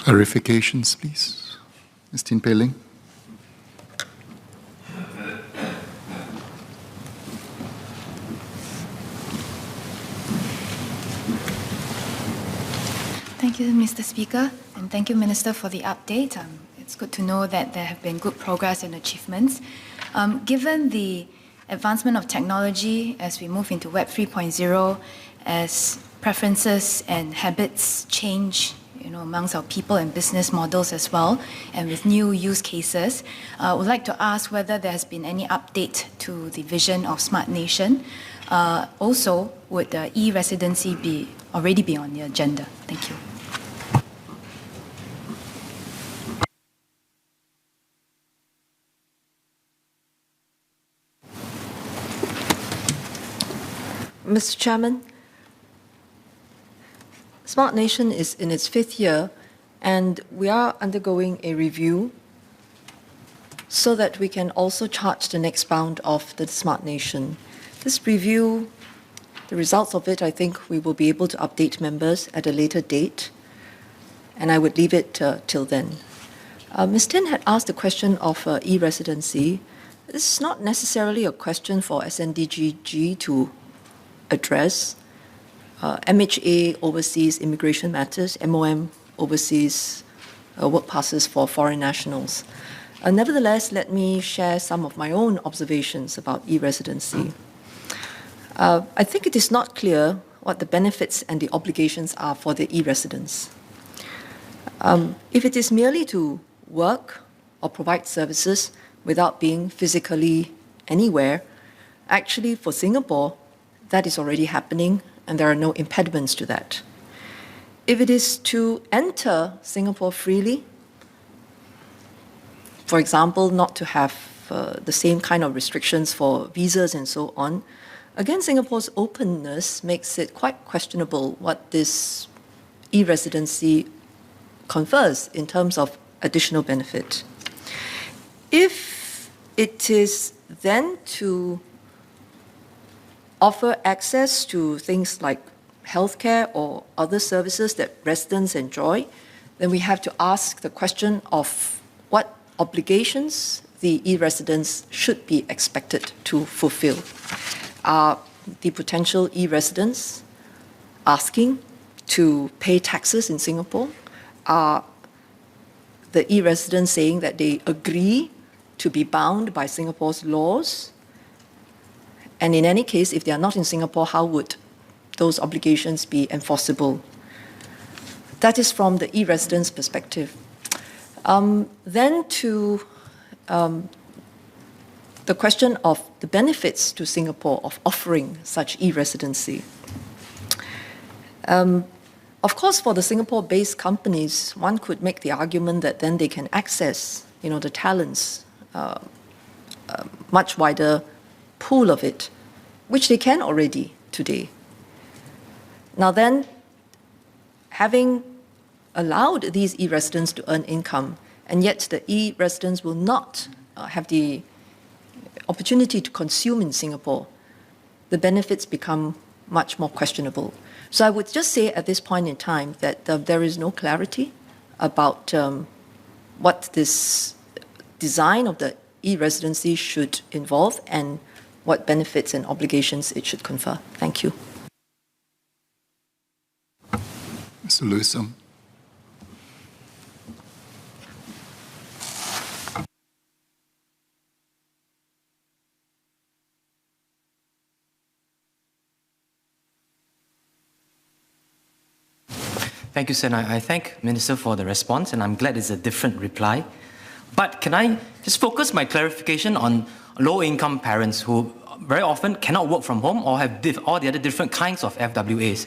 Clarifications, please. Ms. Tin Pei Ling. Thank you, Mr. Speaker, and thank you, Minister, for the update. It's good to know that there have been good progress and achievements. Given the advancement of technology as we move into Web 3.0, as preferences and habits change, amongst our people and business models as well, and with new use cases, I would like to ask whether there has been any update to the vision of Smart Nation. Also, would the e-residency already be on the agenda? Thank you. Mr. Chairman, Smart Nation is in its 5th year, and we are undergoing a review so that we can also chart the next bound of the Smart Nation. This review, the results of it, I think we will be able to update members at a later date, and I would leave it till then. Ms. Tin had asked the question of e-residency. This is not necessarily a question for SNDGG to address. MHA oversees immigration matters, MOM oversees work passes for foreign nationals. Nevertheless, let me share some of my own observations about e-residency. I think it is not clear what the benefits and the obligations are for the e-residents. If it is merely to work or provide services without being physically anywhere, actually for Singapore, that is already happening, and there are no impediments to that. If it is to enter Singapore freely, for example, not to have the same kind of restrictions for visas and so on, again, Singapore's openness makes it quite questionable what this e-residency confers in terms of additional benefit. If it is then to offer access to things like healthcare or other services that residents enjoy, then we have to ask the question of what obligations the e-residents should be expected to fulfill. Are the potential e-residents asking to pay taxes in Singapore? Are the e-residents saying that they agree to be bound by Singapore's laws? And in any case, if they are not in Singapore, how would those obligations be enforceable? That is from the e-residents' perspective. Then to the question of the benefits to Singapore of offering such e-residency. Of course, for the Singapore-based companies, one could make the argument that then they can access, the talents, much wider pool of it, which they can already today. Now then, having allowed these e-residents to earn income, and yet the e-residents will not have the opportunity to consume in Singapore, the benefits become much more questionable. So I would just say at this point in time that there is no clarity about what this design of the e-residency should involve and what benefits and obligations it should confer. Thank you. Mr. Lewison. Thank you, Sen. I thank Minister for the response, and I'm glad it's a different reply. But can I just focus my clarification on low-income parents who very often cannot work from home or have all the other different kinds of FWAs?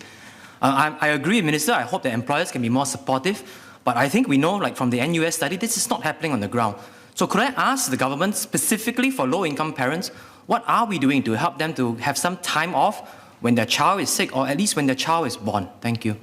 I agree, Minister. I hope that employers can be more supportive. But I think we know, like from the NUS study, this is not happening on the ground. So could I ask the government specifically for low-income parents, what are we doing to help them to have some time off when their child is sick, or at least when their child is born? Thank you.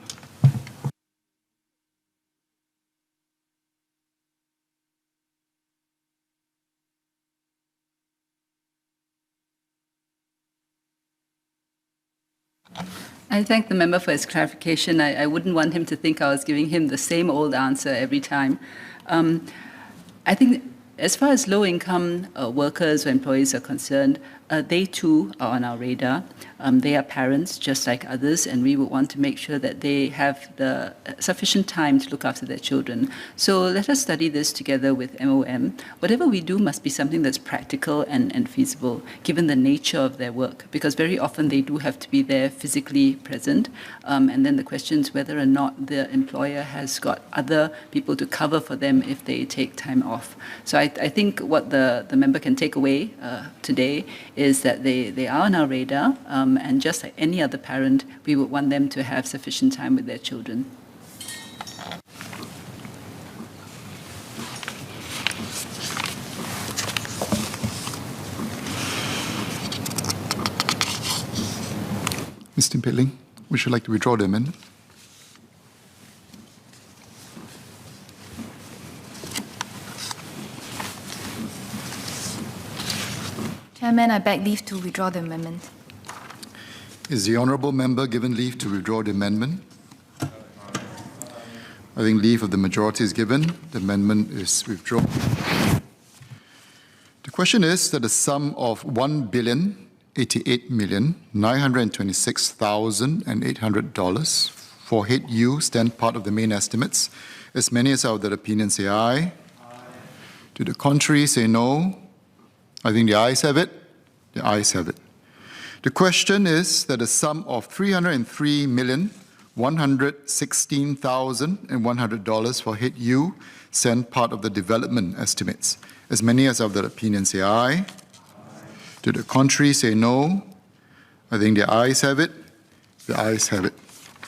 I thank the member for his clarification. I wouldn't want him to think I was giving him the same old answer every time. I think as far as low-income workers or employees are concerned, they too are on our radar. They are parents just like others, and we would want to make sure that they have the sufficient time to look after their children. So let us study this together with MOM. Whatever we do must be something that's practical and feasible, given the nature of their work, because very often they do have to be there physically present. And then the question is whether or not the employer has got other people to cover for them if they take time off. So I think what the member can take away today is that they are on our radar, and just like any other parent, we would want them to have sufficient time with their children. Ms. Tin Pei Ling, would you like to withdraw the amendment? Chairman, I beg leave to withdraw the amendment. Is the honourable member given leave to withdraw the amendment? I think leave of the majority is given. The amendment is withdrawn. The question is that the sum of $1,088,926,800 for head U stand part of the main estimates. As many as are of that opinion say aye. Aye. To the contrary say no. I think the ayes have it. The ayes have it. The question is that the sum of $303,116,100 for head U send part of the development estimates. As many as of that opinion say aye. Aye. To the contrary say no. I think the ayes have it. The ayes have it.